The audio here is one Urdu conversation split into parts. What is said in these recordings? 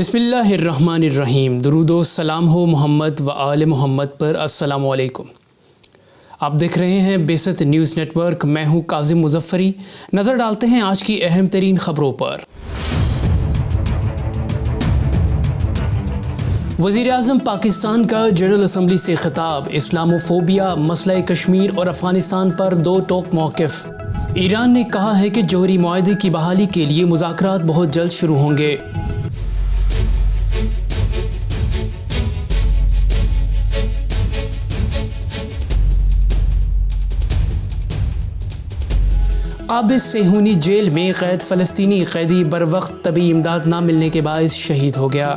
بسم اللہ الرحمن الرحیم۔ درود و سلام ہو محمد و آل محمد پر۔ السلام علیکم۔ آپ دیکھ رہے ہیں بعثت نیوز نیٹ ورک۔ میں ہوں کاظم مظفری۔ نظر ڈالتے ہیں آج کی اہم ترین خبروں پر۔ وزیر اعظم پاکستان کا جنرل اسمبلی سے خطاب۔ اسلاموفوبیا، مسئلہ کشمیر اور افغانستان پر دو ٹوک موقف۔ ایران نے کہا ہے کہ جوہری معاہدے کی بحالی کے لیے مذاکرات بہت جلد شروع ہوں گے۔ قابض صہیونی جیل میں قید فلسطینی قیدی بروقت طبی امداد نہ ملنے کے باعث شہید ہو گیا۔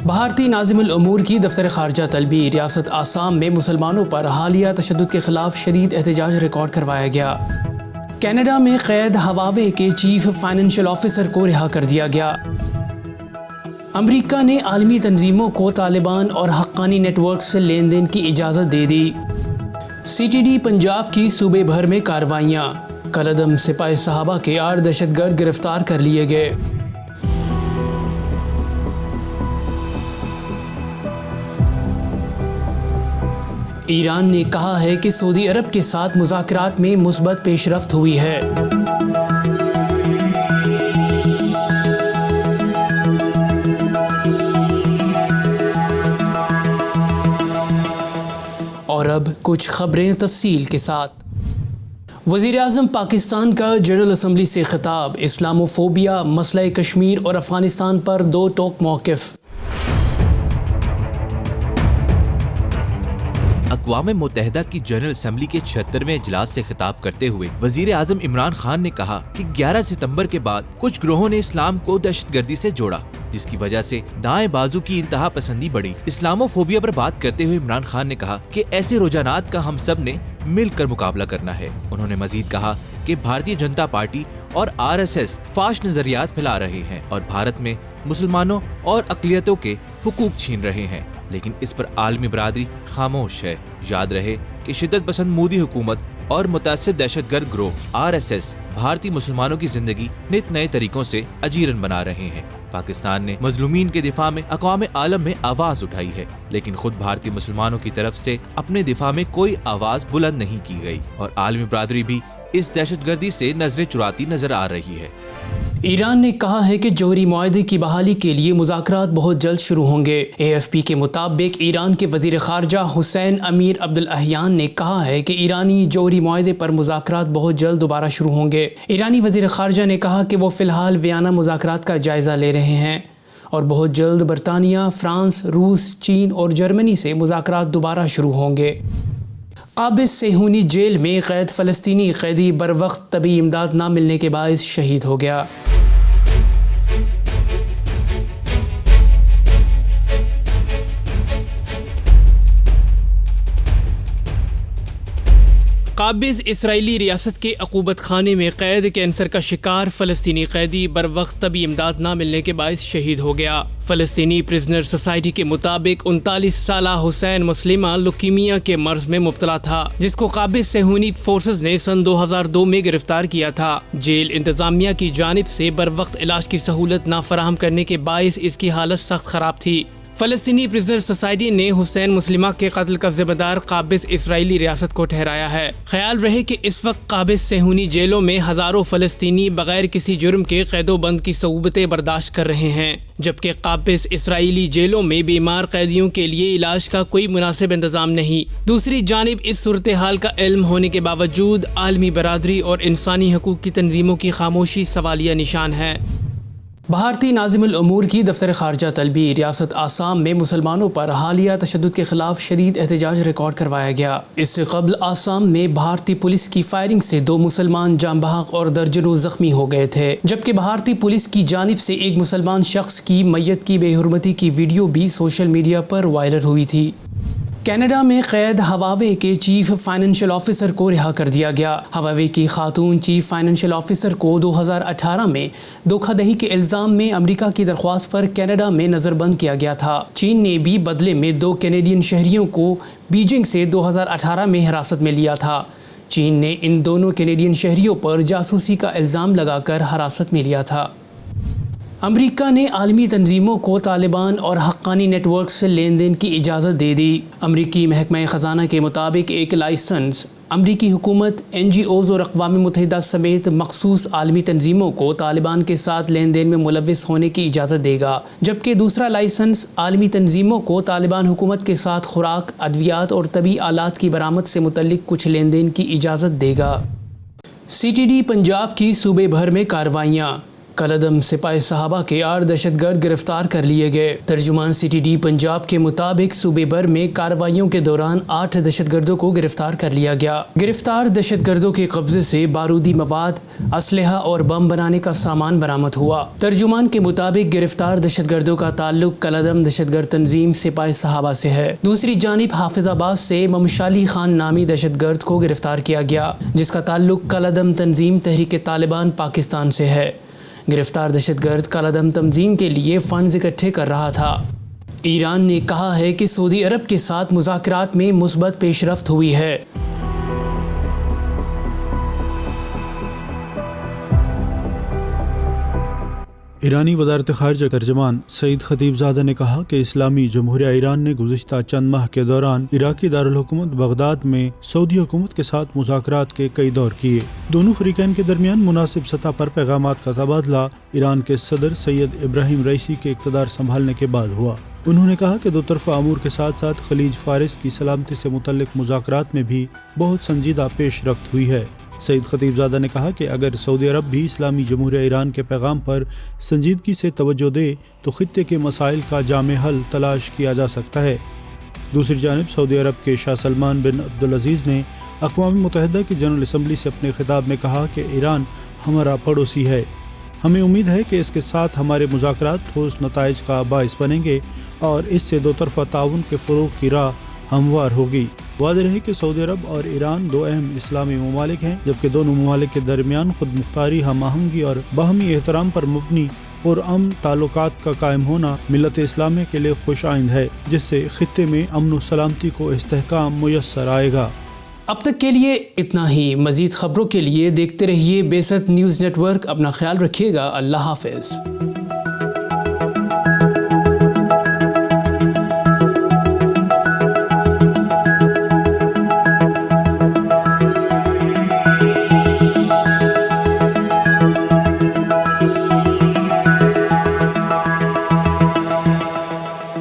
بھارتی ناظم الامور کی دفتر خارجہ طلبی۔ ریاست آسام میں مسلمانوں پر حالیہ تشدد کے خلاف شدید احتجاج ریکارڈ کروایا گیا۔ کینیڈا میں قید ہواوے کے چیف فائنینشیل آفیسر کو رہا کر دیا گیا۔ امریکہ نے عالمی تنظیموں کو طالبان اور حقانی نیٹ ورک سے لین دین کی اجازت دے دی۔ سی ٹی ڈی پنجاب کی صوبے بھر میں کارروائیاں۔ کالعدم سپاہی صحابہ کے 8 دہشت گرد گرفتار کر لیے گئے۔ ایران نے کہا ہے کہ سعودی عرب کے ساتھ مذاکرات میں مثبت پیش رفت ہوئی ہے۔ اور اب کچھ خبریں تفصیل کے ساتھ۔ وزیر اعظم پاکستان کا جنرل اسمبلی سے خطاب۔ اسلاموفوبیا، مسئلہ کشمیر اور افغانستان پر دو ٹوک موقف۔ اقوام متحدہ کی جنرل اسمبلی کے 76ویں اجلاس سے خطاب کرتے ہوئے وزیر اعظم عمران خان نے کہا کہ 11 ستمبر کے بعد کچھ گروہوں نے اسلام کو دہشت گردی سے جوڑا، جس کی وجہ سے دائیں بازو کی انتہا پسندی بڑھی۔ اسلاموفوبیا پر بات کرتے ہوئے عمران خان نے کہا کہ ایسے رجحانات کا ہم سب نے مل کر مقابلہ کرنا ہے۔ انہوں نے مزید کہا کہ بھارتیہ جنتا پارٹی اور RSS فاش نظریات پھیلا رہے ہیں اور بھارت میں مسلمانوں اور اقلیتوں کے حقوق چھین رہے ہیں، لیکن اس پر عالمی برادری خاموش ہے۔ یاد رہے کہ شدت پسند مودی حکومت اور متعصب دہشت گرد گروہ RSS بھارتی مسلمانوں کی زندگی نت نئے طریقوں سے اجیرن بنا رہے ہیں۔ پاکستان نے مظلومین کے دفاع میں اقوام عالم میں آواز اٹھائی ہے، لیکن خود بھارتی مسلمانوں کی طرف سے اپنے دفاع میں کوئی آواز بلند نہیں کی گئی، اور عالمی برادری بھی اس دہشت گردی سے نظریں چراتی نظر آ رہی ہے۔ ایران نے کہا ہے کہ جوہری معاہدے کی بحالی کے لیے مذاکرات بہت جلد شروع ہوں گے۔ AFP کے مطابق ایران کے وزیر خارجہ حسین امیر عبداللہیان نے کہا ہے کہ ایرانی جوہری معاہدے پر مذاکرات بہت جلد دوبارہ شروع ہوں گے۔ ایرانی وزیر خارجہ نے کہا کہ وہ فی الحال ویانا مذاکرات کا جائزہ لے رہے ہیں اور بہت جلد برطانیہ، فرانس، روس، چین اور جرمنی سے مذاکرات دوبارہ شروع ہوں گے۔ قابض صہیونی جیل میں قید فلسطینی قیدی بروقت طبی امداد نہ ملنے کے باعث شہید ہو گیا۔ قابض اسرائیلی ریاست کے عقوبت خانے میں قید کینسر کا شکار فلسطینی قیدی بروقت طبی امداد نہ ملنے کے باعث شہید ہو گیا۔ فلسطینی پرزنر سوسائٹی کے مطابق 39 سالہ حسین مسلمہ لوکیمیا کے مرض میں مبتلا تھا، جس کو قابض صہیونی فورسز نے سن 2002 میں گرفتار کیا تھا۔ جیل انتظامیہ کی جانب سے بروقت علاج کی سہولت نہ فراہم کرنے کے باعث اس کی حالت سخت خراب تھی۔ فلسطینی پرزنر سوسائٹی نے حسین مسلمہ کے قتل کا ذمہ دار قابض اسرائیلی ریاست کو ٹھہرایا ہے۔ خیال رہے کہ اس وقت قابض صہیونی جیلوں میں ہزاروں فلسطینی بغیر کسی جرم کے قید و بند کی صعوبتیں برداشت کر رہے ہیں، جبکہ قابض اسرائیلی جیلوں میں بیمار قیدیوں کے لیے علاج کا کوئی مناسب انتظام نہیں۔ دوسری جانب اس صورتحال کا علم ہونے کے باوجود عالمی برادری اور انسانی حقوق کی تنظیموں کی خاموشی سوالیہ نشان ہے۔ بھارتی ناظم الامور کی دفتر خارجہ طلبی۔ ریاست آسام میں مسلمانوں پر حالیہ تشدد کے خلاف شدید احتجاج ریکارڈ کروایا گیا۔ اس سے قبل آسام میں بھارتی پولیس کی فائرنگ سے 2 مسلمان جاں بحق اور درجنوں زخمی ہو گئے تھے، جبکہ بھارتی پولیس کی جانب سے ایک مسلمان شخص کی میت کی بے حرمتی کی ویڈیو بھی سوشل میڈیا پر وائرل ہوئی تھی۔ کینیڈا میں قید ہواوے کے چیف فائنینشیل آفیسر کو رہا کر دیا گیا۔ ہواوے کی خاتون چیف فائنینشیل آفیسر کو 2018 میں دھوکہ دہی کے الزام میں امریکہ کی درخواست پر کینیڈا میں نظر بند کیا گیا تھا۔ چین نے بھی بدلے میں 2 کینیڈین شہریوں کو بیجنگ سے 2018 میں حراست میں لیا تھا۔ چین نے ان دونوں کینیڈین شہریوں پر جاسوسی کا الزام لگا کر حراست میں لیا تھا۔ امریکہ نے عالمی تنظیموں کو طالبان اور حقانی نیٹ ورک سے لین دین کی اجازت دے دی۔ امریکی محکمہ خزانہ کے مطابق ایک لائسنس امریکی حکومت، NGOs اور اقوام متحدہ سمیت مخصوص عالمی تنظیموں کو طالبان کے ساتھ لین دین میں ملوث ہونے کی اجازت دے گا، جبکہ دوسرا لائسنس عالمی تنظیموں کو طالبان حکومت کے ساتھ خوراک، ادویات اور طبی آلات کی برآمد سے متعلق کچھ لین دین کی اجازت دے گا۔ CTD پنجاب کی صوبے بھر میں کارروائیاں، کالعدم سپاہی صحابہ کے 8 دہشت گرد گرفتار کر لیے گئے۔ ترجمان CTD پنجاب کے مطابق صوبے بھر میں کارروائیوں کے دوران 8 دہشت گردوں کو گرفتار کر لیا گیا۔ گرفتار دہشت گردوں کے قبضے سے بارودی مواد، اسلحہ اور بم بنانے کا سامان برآمد ہوا۔ ترجمان کے مطابق گرفتار دہشت گردوں کا تعلق کالعدم دہشت گرد تنظیم سپاہی صحابہ سے ہے۔ دوسری جانب حافظ آباد سے ممشالی خان نامی دہشت گرد کو گرفتار کیا گیا، جس کا تعلق کالعدم تنظیم تحریک طالبان پاکستان سے ہے۔ گرفتار دہشت گرد کالعدم تنظیم کے لیے فنڈز اکٹھے کر رہا تھا۔ ایران نے کہا ہے کہ سعودی عرب کے ساتھ مذاکرات میں مثبت پیش رفت ہوئی ہے۔ ایرانی وزارت خارجہ ترجمان سعید خطیب زادہ نے کہا کہ اسلامی جمہوریہ ایران نے گزشتہ چند ماہ کے دوران عراقی دارالحکومت بغداد میں سعودی حکومت کے ساتھ مذاکرات کے کئی دور کیے۔ دونوں فریقین کے درمیان مناسب سطح پر پیغامات کا تبادلہ ایران کے صدر سید ابراہیم رئیسی کے اقتدار سنبھالنے کے بعد ہوا۔ انہوں نے کہا کہ دو طرفہ امور کے ساتھ ساتھ خلیج فارس کی سلامتی سے متعلق مذاکرات میں بھی بہت سنجیدہ پیش رفت ہوئی ہے۔ سعید خطیب زادہ نے کہا کہ اگر سعودی عرب بھی اسلامی جمہوریہ ایران کے پیغام پر سنجیدگی سے توجہ دے تو خطے کے مسائل کا جامع حل تلاش کیا جا سکتا ہے۔ دوسری جانب سعودی عرب کے شاہ سلمان بن عبدالعزیز نے اقوام متحدہ کی جنرل اسمبلی سے اپنے خطاب میں کہا کہ ایران ہمارا پڑوسی ہے۔ ہمیں امید ہے کہ اس کے ساتھ ہمارے مذاکرات ٹھوس نتائج کا باعث بنیں گے اور اس سے دو طرفہ تعاون کے فروغ کی راہ ہموار ہوگی۔ واضح رہے کہ سعودی عرب اور ایران دو اہم اسلامی ممالک ہیں، جبکہ دونوں ممالک کے درمیان خود مختاری، ہم آہنگی اور باہمی احترام پر مبنی پرامن تعلقات کا قائم ہونا ملت اسلامیہ کے لیے خوش آئند ہے، جس سے خطے میں امن و سلامتی کو استحکام میسر آئے گا۔ اب تک کے لیے اتنا ہی۔ مزید خبروں کے لیے دیکھتے رہیے بے ست نیوز نیٹ ورک۔ اپنا خیال رکھیے گا۔ اللہ حافظ۔